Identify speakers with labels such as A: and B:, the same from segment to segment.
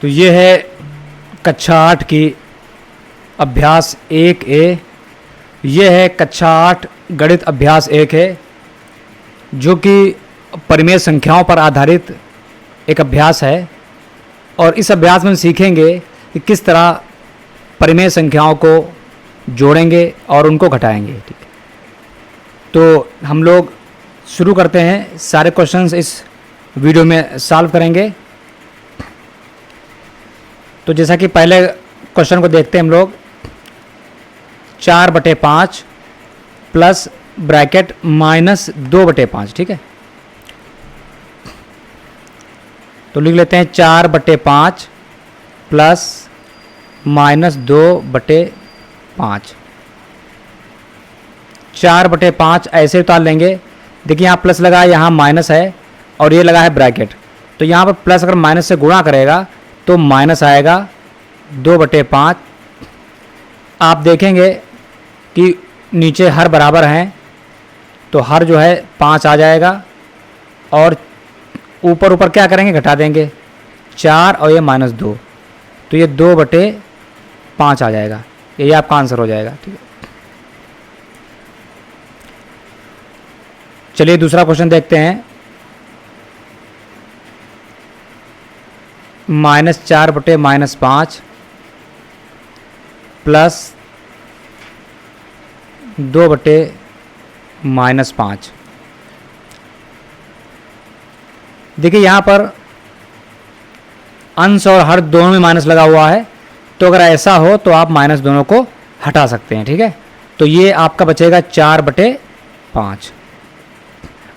A: तो ये है कक्षा 8 की अभ्यास 1A। ये है कक्षा 8 गणित अभ्यास 1 है, जो कि परिमेय संख्याओं पर आधारित एक अभ्यास है। और इस अभ्यास में हम सीखेंगे कि किस तरह परिमेय संख्याओं को जोड़ेंगे और उनको घटाएंगे। ठीक है, तो हम लोग शुरू करते हैं। सारे क्वेश्चंस इस वीडियो में सॉल्व करेंगे। तो जैसा कि पहले क्वेश्चन को देखते हैं हम लोग, 4/5 प्लस ब्रैकेट -2/5। ठीक है, तो लिख लेते हैं 4/5 प्लस -2/5। 4/5 ऐसे उतार लेंगे। देखिए यहाँ प्लस लगा है, यहाँ माइनस है और ये लगा है ब्रैकेट। तो यहाँ पर प्लस अगर माइनस से गुणा करेगा तो माइनस आएगा 2/5। आप देखेंगे कि नीचे हर बराबर हैं, तो हर जो है 5 आ जाएगा और ऊपर ऊपर क्या करेंगे, घटा देंगे 4 और ये -2, तो ये 2/5 आ जाएगा। यही आपका आंसर हो जाएगा। ठीक है, चलिए दूसरा क्वेश्चन देखते हैं। -4/-5 प्लस 2/-5। देखिए यहाँ पर अंश और हर दोनों में माइनस लगा हुआ है, तो अगर ऐसा हो तो आप माइनस दोनों को हटा सकते हैं। ठीक है, तो ये आपका बचेगा 4/5।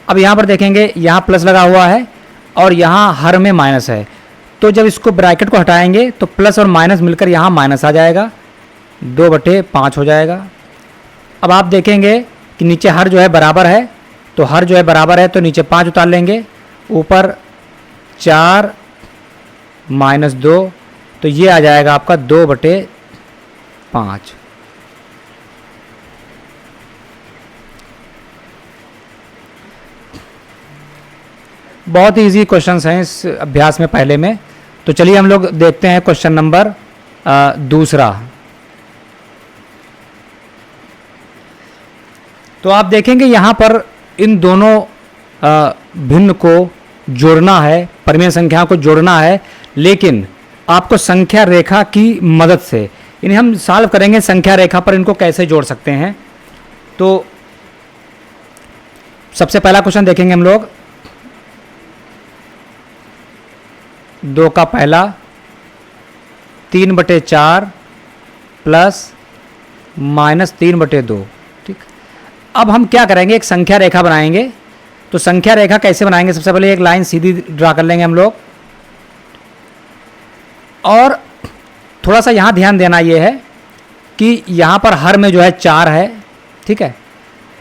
A: अब यहाँ पर देखेंगे, यहाँ प्लस लगा हुआ है और यहाँ हर में माइनस है, तो जब इसको ब्रैकेट को हटाएंगे तो प्लस और माइनस मिलकर यहाँ माइनस आ जाएगा, 2/5 हो जाएगा। अब आप देखेंगे कि नीचे हर जो है बराबर है, तो हर जो है बराबर है तो नीचे 5 उतार लेंगे, ऊपर 4 -2, तो ये आ जाएगा आपका 2/5। बहुत ही ईजी क्वेश्चंस हैं इस अभ्यास में पहले में। तो चलिए हम लोग देखते हैं क्वेश्चन नंबर दूसरा। तो आप देखेंगे यहाँ पर इन दोनों भिन्न को जोड़ना है, परिमेय संख्या को जोड़ना है, लेकिन आपको संख्या रेखा की मदद से इन्हें हम सॉल्व करेंगे। संख्या रेखा पर इनको कैसे जोड़ सकते हैं, तो सबसे पहला क्वेश्चन देखेंगे हम लोग। 2 का पहला 3/4 प्लस -3/2। ठीक, अब हम क्या करेंगे, एक संख्या रेखा बनाएंगे। तो संख्या रेखा कैसे बनाएंगे, सबसे पहले एक लाइन सीधी ड्रा कर लेंगे हम लोग। और थोड़ा सा यहाँ ध्यान देना ये है कि यहाँ पर हर में जो है 4 है। ठीक है,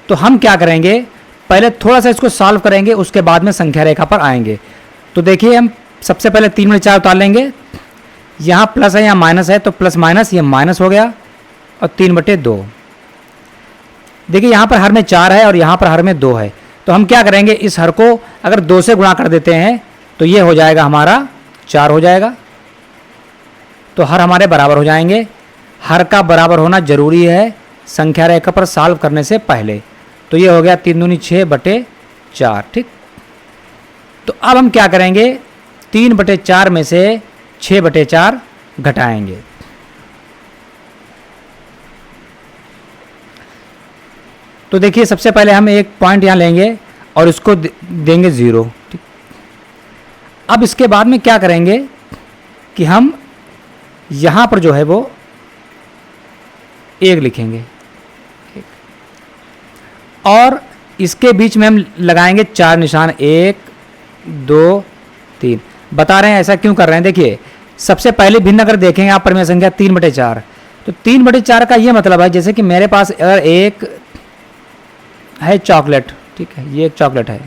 A: तो हम क्या करेंगे, पहले थोड़ा सा इसको सॉल्व करेंगे, उसके बाद में संख्या रेखा पर आएंगे। तो देखिए हम सबसे पहले 3/4 उतार लेंगे। यहाँ प्लस है, यहाँ माइनस है, तो प्लस माइनस ये माइनस हो गया और 3/2। देखिए यहाँ पर हर में 4 है और यहाँ पर हर में 2 है, तो हम क्या करेंगे, इस हर को अगर 2 से गुणा कर देते हैं तो ये हो जाएगा हमारा 4 हो जाएगा। तो हर हमारे बराबर हो जाएंगे। हर का बराबर होना जरूरी है संख्या रेखा पर सॉल्व करने से पहले। तो ये हो गया 3 दूनी 6/4। ठीक, तो अब हम क्या करेंगे, 3/4 में से 6/4 घटाएंगे। तो देखिए सबसे पहले हम एक पॉइंट यहाँ लेंगे और इसको देंगे 0। ठीक, अब इसके बाद में क्या करेंगे कि हम यहाँ पर जो है वो 1 लिखेंगे। ठीक, और इसके बीच में हम लगाएंगे 4 निशान, 1 2 3। बता रहे हैं ऐसा क्यों कर रहे हैं। देखिए सबसे पहले भिन्न अगर देखेंगे आप परिमेय संख्या 3/4, तो 3/4 का ये मतलब है, जैसे कि मेरे पास अगर एक है चॉकलेट, ठीक है, ये एक चॉकलेट है,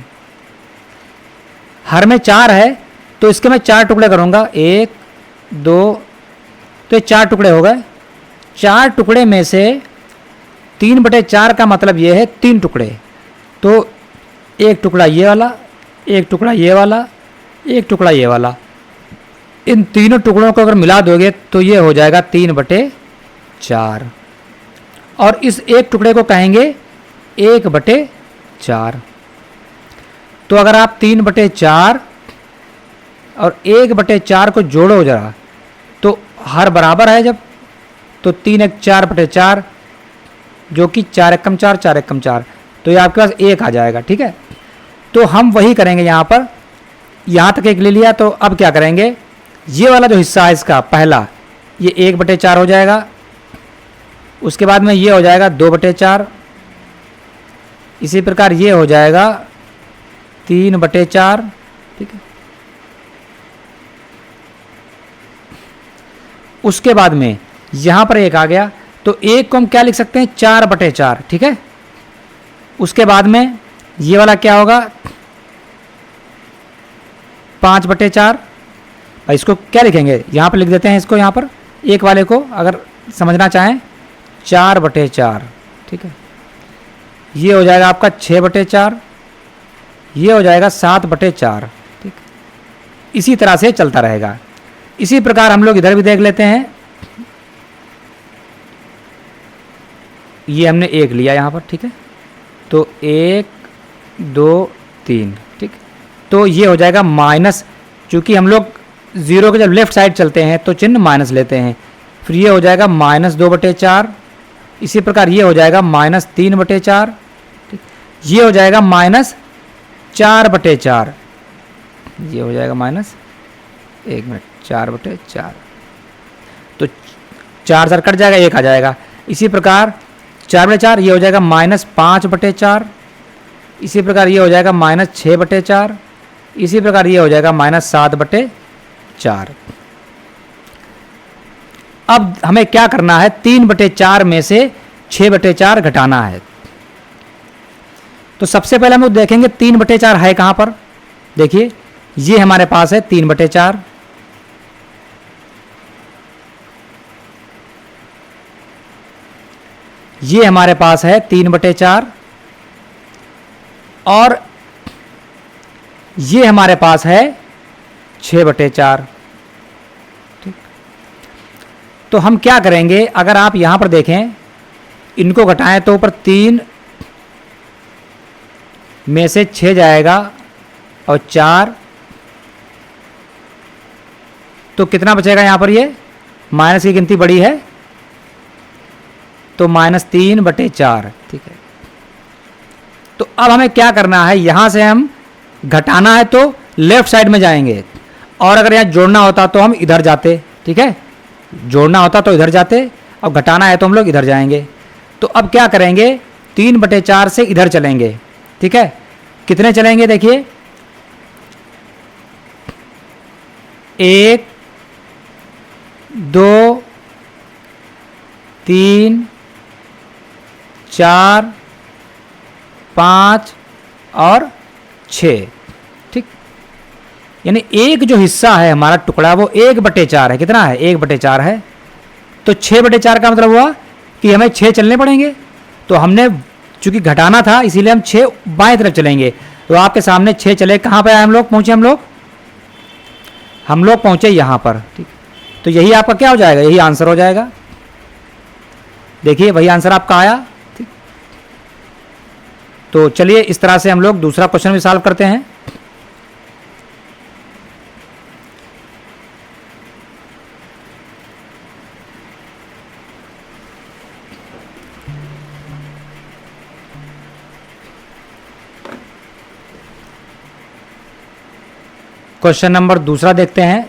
A: हर में 4 है, तो इसके मैं 4 टुकड़े करूंगा, 1 2, तो ये 4 टुकड़े हो गए। 4 टुकड़े में से 3/4 का मतलब ये है 3 टुकड़े, तो एक टुकड़ा ये वाला, एक टुकड़ा ये वाला, एक टुकड़ा ये वाला। इन तीनों टुकड़ों को अगर मिला दोगे तो ये हो जाएगा 3/4, और इस एक टुकड़े को कहेंगे 1/4। तो अगर आप 3/4 और 1/4 को जोड़ो जरा, तो हर बराबर है जब, तो 3 1 4/4, जो कि 4 1 4 4 1 4, तो ये आपके पास 1 आ जाएगा। ठीक है, तो हम वही करेंगे यहाँ पर, यहाँ तक 1 ले लिया, तो अब क्या करेंगे, ये वाला जो हिस्सा है इसका पहला, ये 1/4 हो जाएगा, उसके बाद में ये हो जाएगा 2/4, इसी प्रकार ये हो जाएगा 3/4। ठीक है, उसके बाद में यहाँ पर 1 आ गया, तो 1 को हम क्या लिख सकते हैं, 4/4। ठीक है, उसके बाद में ये वाला क्या होगा, 5/4। इसको क्या लिखेंगे, यहाँ पर लिख देते हैं इसको, यहाँ पर एक वाले को अगर समझना चाहें 4/4। ठीक है, ये हो जाएगा आपका 6/4, ये हो जाएगा 7/4। ठीक, इसी तरह से चलता रहेगा। इसी प्रकार हम लोग इधर भी देख लेते हैं, ये हमने 1 लिया यहाँ पर। ठीक है, तो 1 2 3। ठीक, तो ये हो जाएगा माइनस, चूँकि हम लोग 0 के जब लेफ्ट साइड चलते हैं तो चिन्ह माइनस लेते हैं, फिर ये हो जाएगा -2/4। इसी प्रकार ये हो जाएगा -3/4। ठीक, ये हो जाएगा -4/4, ये हो जाएगा -4/4। तो 4 सर कट जाएगा, 1 आ जाएगा। इसी प्रकार 4/4 ये हो जाएगा -5/4। इसी प्रकार ये हो जाएगा -6/4। इसी प्रकार ये हो जाएगा -7/4। अब हमें क्या करना है, 3/4 में से 6/4 घटाना है। तो सबसे पहले हम लोग देखेंगे 3/4 है कहां पर। देखिए ये हमारे पास है 3/4, ये हमारे पास है 3/4, और ये हमारे पास है 6/4। ठीक, तो हम क्या करेंगे, अगर आप यहां पर देखें, इनको घटाएं तो ऊपर 3 में से 6 जाएगा और 4, तो कितना बचेगा यहां पर, ये माइनस की गिनती बड़ी है, तो -3/4। ठीक है, तो अब हमें क्या करना है, यहां से हम घटाना है तो लेफ्ट साइड में जाएंगे, और अगर यहाँ जोड़ना होता तो हम इधर जाते। ठीक है, जोड़ना होता तो इधर जाते, और घटाना है तो हम लोग इधर जाएंगे। तो अब क्या करेंगे, 3/4 से इधर चलेंगे। ठीक है, कितने चलेंगे, देखिए 1 2 3 4 5 और 6। ठीक, यानी एक जो हिस्सा है हमारा टुकड़ा वो 1/4 है। कितना है, 1/4 है। तो 6/4 का मतलब हुआ कि हमें 6 चलने पड़ेंगे। तो हमने चूंकि घटाना था इसीलिए हम 6 बाएं तरफ चलेंगे। तो आपके सामने 6 चले, कहाँ पे आए हम लोग, पहुँचे हम लोग पहुँचे यहाँ पर। ठीक, तो यही आपका क्या हो जाएगा, यही आंसर हो जाएगा। देखिए वही आंसर आपका आया। ठीक, तो चलिए इस तरह से हम लोग दूसरा क्वेश्चन भी सॉल्व करते हैं। क्वेश्चन नंबर दूसरा देखते हैं।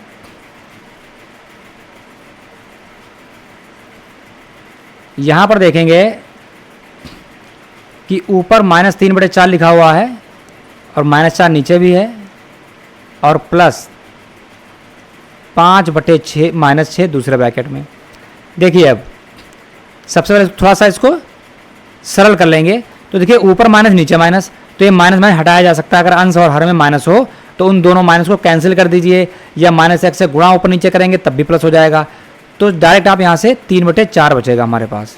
A: यहां पर देखेंगे कि ऊपर -3/4 लिखा हुआ है और -4 नीचे भी है, और प्लस 5/6 -6 दूसरे ब्रैकेट में। देखिए अब सबसे पहले थोड़ा सा इसको सरल कर लेंगे। तो देखिए ऊपर माइनस नीचे माइनस, तो ये माइनस माइनस हटाया जा सकता है। अगर अंश और हर में माइनस हो तो उन दोनों माइनस को कैंसिल कर दीजिए, या -1 से गुणा ऊपर नीचे करेंगे तब भी प्लस हो जाएगा। तो डायरेक्ट आप यहाँ से 3/4 बचेगा हमारे पास।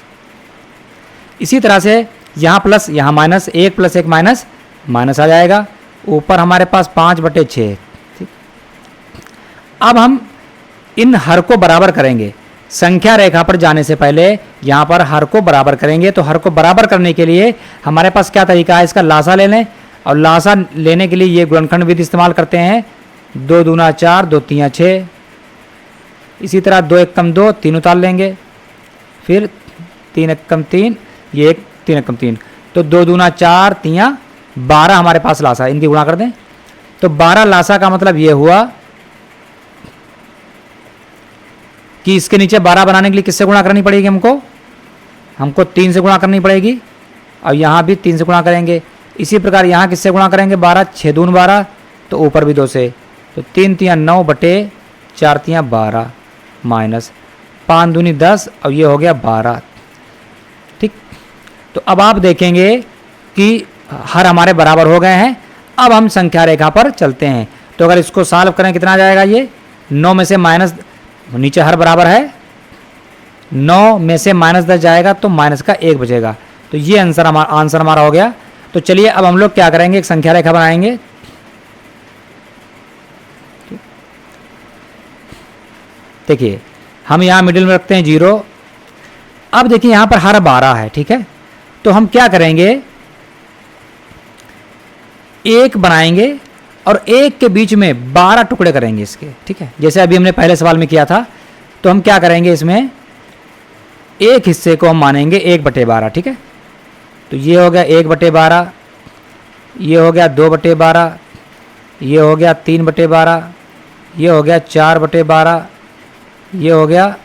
A: इसी तरह से यहाँ प्लस यहाँ माइनस, 1 + 1 माइनस माइनस आ जाएगा। ऊपर हमारे पास 5/6। ठीक, अब हम इन हर को बराबर करेंगे। संख्या रेखा पर जाने से पहले यहाँ पर हर को बराबर करेंगे। तो हर को बराबर करने के लिए हमारे पास क्या तरीका है, इसका लासा ले लें, और लासा लेने के लिए ये गुणनखंड विधि इस्तेमाल करते हैं। 2 दूना 4, 2 तियाँ 6, इसी तरह 2 एकम 2, 3 उतार लेंगे, फिर 3 एकम 3, ये 3 एकम 3, तो 2 दूना 4, तियाँ 12 हमारे पास लासा, इनकी गुणा कर दें। तो 12 लासा का मतलब ये हुआ कि इसके नीचे 12 बनाने के लिए किससे गुणा करनी पड़ेगी हमको 3 से गुणा करनी पड़ेगी, और यहाँ भी 3 से गुणा करेंगे। इसी प्रकार यहाँ किससे गुणा करेंगे, 12, 6 दून 12, तो ऊपर भी 2 से, तो 3 तियाँ 9 बटे 4 तियाँ 12 माइनस 5 दूनी 10, और ये हो गया 12। ठीक, तो अब आप देखेंगे कि हर हमारे बराबर हो गए हैं। अब हम संख्या रेखा पर चलते हैं। तो अगर इसको सॉल्व करें कितना आ जाएगा, ये 9 में से माइनस, नीचे हर बराबर है, 9 में से माइनस 10 जाएगा तो माइनस का 1 बचेगा। तो ये आंसर हमारा हो गया। तो चलिए अब हम लोग क्या करेंगे, एक संख्या रेखा बनाएंगे। देखिए हम यहाँ मिडिल में रखते हैं 0। अब देखिए यहाँ पर हर 12 है, ठीक है, तो हम क्या करेंगे, 1 बनाएंगे और 1 के बीच में 12 टुकड़े करेंगे इसके, ठीक है, जैसे अभी हमने पहले सवाल में किया था। तो हम क्या करेंगे, इसमें एक हिस्से को हम मानेंगे 1/12, ठीक है। तो ये हो गया 1/12, ये हो गया 2/12, ये हो गया 3/12, ये हो गया 4/12, ये हो गया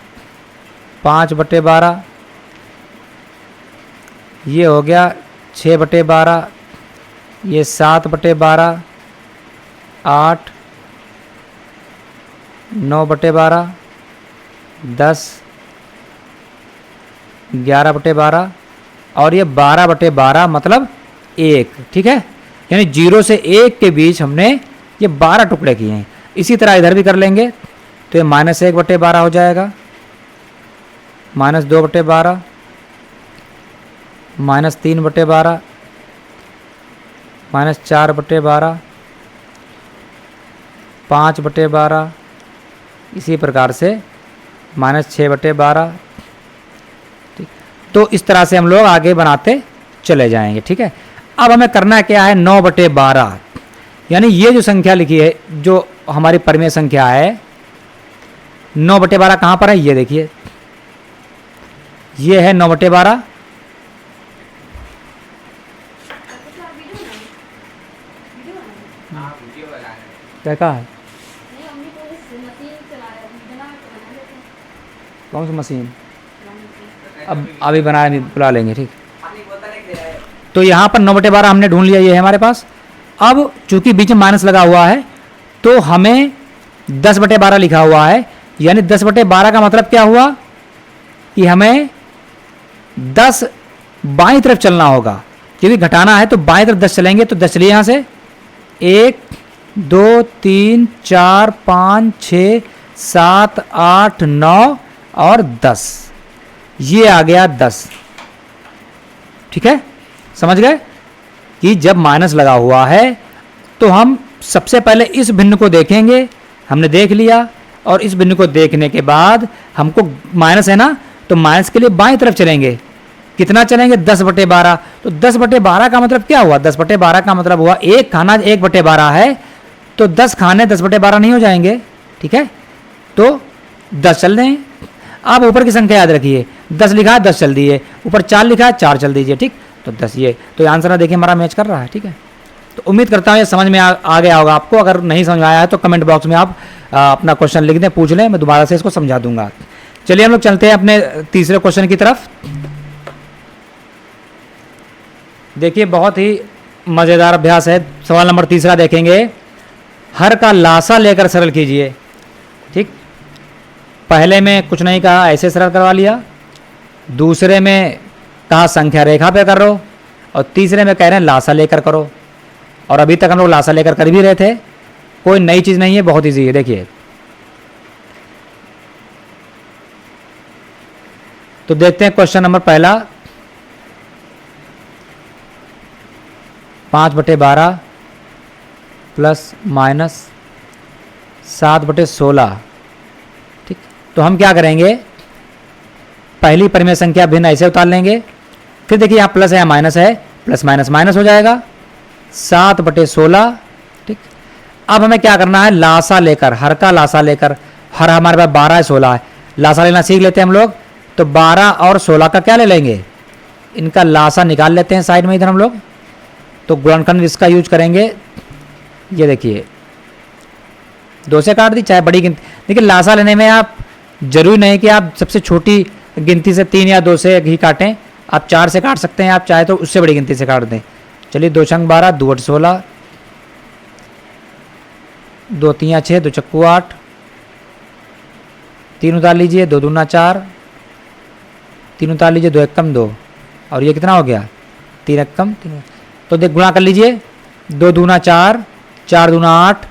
A: 5/12, ये हो गया 6/12, ये 7/12, 8, 9/12, 10, 11/12, और ये 12/12 मतलब 1, ठीक है। यानी 0 से 1 के बीच हमने ये 12 टुकड़े किए हैं। इसी तरह इधर भी कर लेंगे, तो ये -1/12 हो जाएगा, -2/12, -3/12, -4/12, 5/12, इसी प्रकार से -6/12। ठीक, तो इस तरह से हम लोग आगे बनाते चले जाएंगे, ठीक है। अब हमें करना क्या है, 9/12, यानी ये जो संख्या लिखी है, जो हमारी परिमेय संख्या है, 9/12 कहाँ पर है, ये देखिए, ये है 9/12। क्या कहा है, कौन सी मशीन, अब अभी बनाया, बुला लेंगे, ठीक। तो यहाँ पर 9/12 हमने ढूंढ लिया, ये है हमारे पास। अब चूंकि बीच में माइनस लगा हुआ है, तो हमें 10/12 लिखा हुआ है, यानी 10/12 का मतलब क्या हुआ कि हमें 10 बाईं तरफ चलना होगा, क्योंकि घटाना है तो बाईं तरफ 10 चलेंगे। तो 10 चलिए यहाँ से, 1 2 3 4 5 6 7 8 9 और 10, ये आ गया 10, ठीक है। समझ गए कि जब माइनस लगा हुआ है तो हम सबसे पहले इस भिन्न को देखेंगे, हमने देख लिया, और इस भिन्न को देखने के बाद हमको माइनस है ना, तो माइनस के लिए बाईं तरफ चलेंगे। कितना चलेंगे, 10/12। तो 10/12 का मतलब क्या हुआ, 10/12 का मतलब हुआ एक खाना 1/12 है, तो 10 खाने 10/12 नहीं हो जाएंगे, ठीक है। तो 10 चल रहे हैं। आप ऊपर की संख्या याद रखिए, 10 लिखा है 10 चल दिए, ऊपर 4 लिखा है 4 चल दीजिए, ठीक। तो 10, ये तो आंसर देखिए हमारा मैच कर रहा है, ठीक है। तो उम्मीद करता हूँ ये समझ में आ गया होगा आपको। अगर नहीं समझ में आया है तो कमेंट बॉक्स में आप अपना क्वेश्चन लिख दें, पूछ लें, मैं दोबारा से इसको समझा दूंगा। चलिए हम लोग चलते हैं अपने तीसरे क्वेश्चन की तरफ। देखिए बहुत ही मज़ेदार अभ्यास है। सवाल नंबर तीसरा देखेंगे, हर का लासा लेकर सरल कीजिए, ठीक। पहले में कुछ नहीं कहा, ऐसे सरल करवा लिया। दूसरे में कहा संख्या रेखा पे करो, और तीसरे में कह रहे हैं लासा लेकर करो। और अभी तक हम लोग लासा लेकर कर भी रहे थे, कोई नई चीज़ नहीं है, बहुत ईजी है। देखिए तो देखते हैं क्वेश्चन नंबर पहला, 5/12 प्लस माइनस 7/16, ठीक। तो हम क्या करेंगे, पहली परिमेय संख्या भिन्न ऐसे उतार लेंगे, फिर देखिए यहाँ प्लस है या माइनस है, प्लस माइनस माइनस हो जाएगा 7/16। ठीक, अब हमें क्या करना है, लासा लेकर, हर का लासा लेकर, हर हमारे पास 12 है 16 है, लासा लेना सीख लेते हैं हम लोग। तो 12 और 16 का क्या ले लेंगे, इनका लासा निकाल लेते हैं साइड में इधर हम लोग। तो गुणनखंड इसका यूज करेंगे, ये देखिए 2 से काट दी, चाहे बड़ी गिनती, देखिए लासा लेने में आप जरूरी नहीं कि आप सबसे छोटी गिनती से 3 या 2 से ही काटें, आप 4 से काट सकते हैं, आप चाहे तो उससे बड़ी गिनती से काट दें। चलिए 2 छंग 12, 2 8 16, 2 3 6, 2 चक्कू 8, 3 उतार लीजिए, 2 दूना 4, 3 उतार लीजिए, 2 एकम 2, और ये कितना हो गया 3 एकम 3। तो देख गुणा कर लीजिए, 2 दूना 4, 4 दूना 8,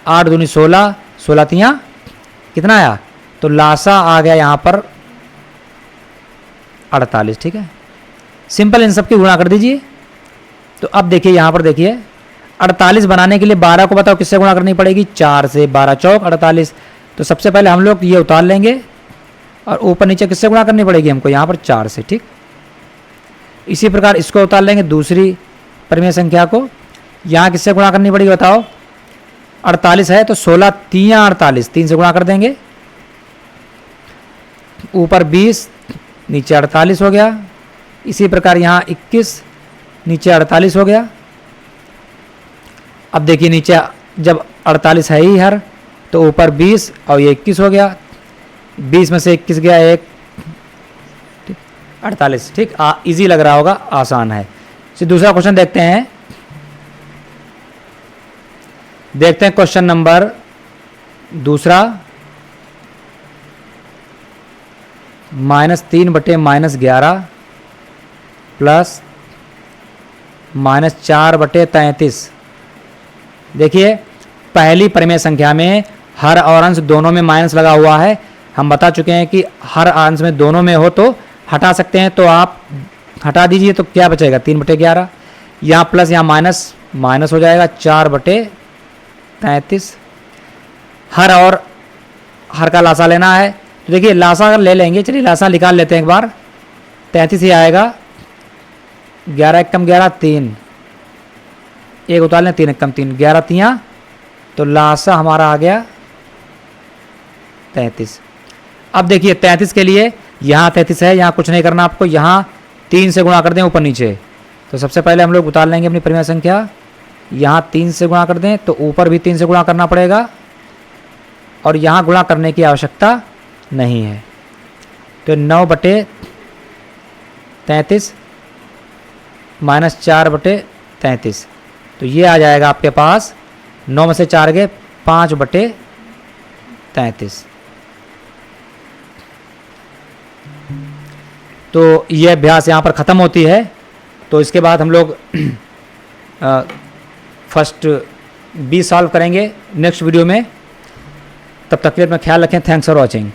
A: 8 दूनी 16, 16 तियाँ कितना आया, तो लासा आ गया यहाँ पर 48। ठीक है, सिंपल इन सब की गुणा कर दीजिए। तो अब देखिए यहाँ पर देखिए 48 बनाने के लिए 12 को बताओ किससे गुणा करनी पड़ेगी, 4 से, 12 चौक 48। तो सबसे पहले हम लोग ये उतार लेंगे और ऊपर नीचे किससे गुणा करनी पड़ेगी हमको, यहाँ पर 4 से। ठीक, इसी प्रकार इसको उतार लेंगे, दूसरी परिमेय संख्या को, यहाँ किससे गुणा करनी पड़ेगी बताओ, 48 है तो 16 तियाँ 48, 3 से गुणा कर देंगे, ऊपर 20 नीचे 48 हो गया। इसी प्रकार यहाँ 21 नीचे 48 हो गया। अब देखिए नीचे जब 48 है ही हर, तो ऊपर 20 और ये 21 हो गया, 20 में से 21 गया 1, 48। ठीक, इजी लग रहा होगा, आसान है। फिर दूसरा क्वेश्चन देखते हैं। क्वेश्चन नंबर दूसरा, -3/-11 प्लस -4/33। देखिए पहली परिमेय संख्या में हर और अंश दोनों में माइनस लगा हुआ है। हम बता चुके हैं कि हर अंश में दोनों में हो तो हटा सकते हैं, तो आप हटा दीजिए तो क्या बचेगा 3/11, यहाँ प्लस यहाँ माइनस माइनस हो जाएगा 4/33। हर और हर का लासा लेना है, तो देखिए लासा ले लेंगे, चलिए लासा निकाल लेते हैं एक बार। 33 ही आएगा, 11 एकम 11 3, 1 उतार लें, 3 एकम 3, 11 तियाँ, तो लासा हमारा आ गया 33। अब देखिए 33 के लिए यहाँ 33 है, यहाँ कुछ नहीं करना आपको, यहाँ 3 से गुणा कर दें ऊपर नीचे। तो सबसे पहले हम लोग उतार लेंगे अपनी परिमेय संख्या, यहाँ 3 से गुणा कर दें तो ऊपर भी 3 से गुणा करना पड़ेगा, और यहाँ गुणा करने की आवश्यकता नहीं है। तो 9/33 -4/33, तो ये आ जाएगा आपके पास 9 में से 4 गए 5/33। तो ये अभ्यास यहाँ पर ख़त्म होती है। तो इसके बाद हम लोग फर्स्ट 20 सॉल्व करेंगे नेक्स्ट वीडियो में। तब तक के लिए अपना ख्याल रखें। Thanks for watching.